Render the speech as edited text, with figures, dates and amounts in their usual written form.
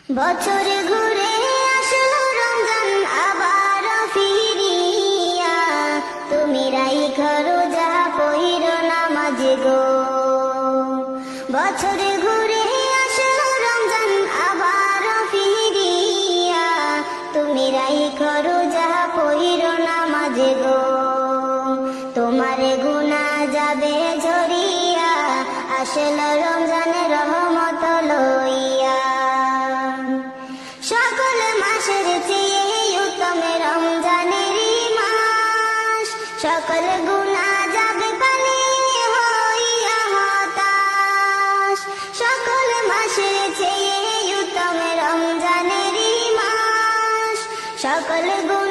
বছর ঘুরে আসলো রমজান আবার ফিরিয়া, তুমি রাইখা রোজা পইরো নামাজ গো। বছর ঘুরে আসলো রমজান আবার ফিরিয়া, তুমি রাইখা রোজা পইরো নামাজ গো। তোমার গুনাহ যাবে ঝরিয়া, আসলো রমজানের রহমত লইয়া। সকল মাসের চেয়ে উত্তম রমজানেরই মাস, সকল গুনাহ যাবে পানিয়ে হইয়া হতাশ। সকল মাসের চেয়ে উত্তম রমজানেরই মাস, সকল গুনাহ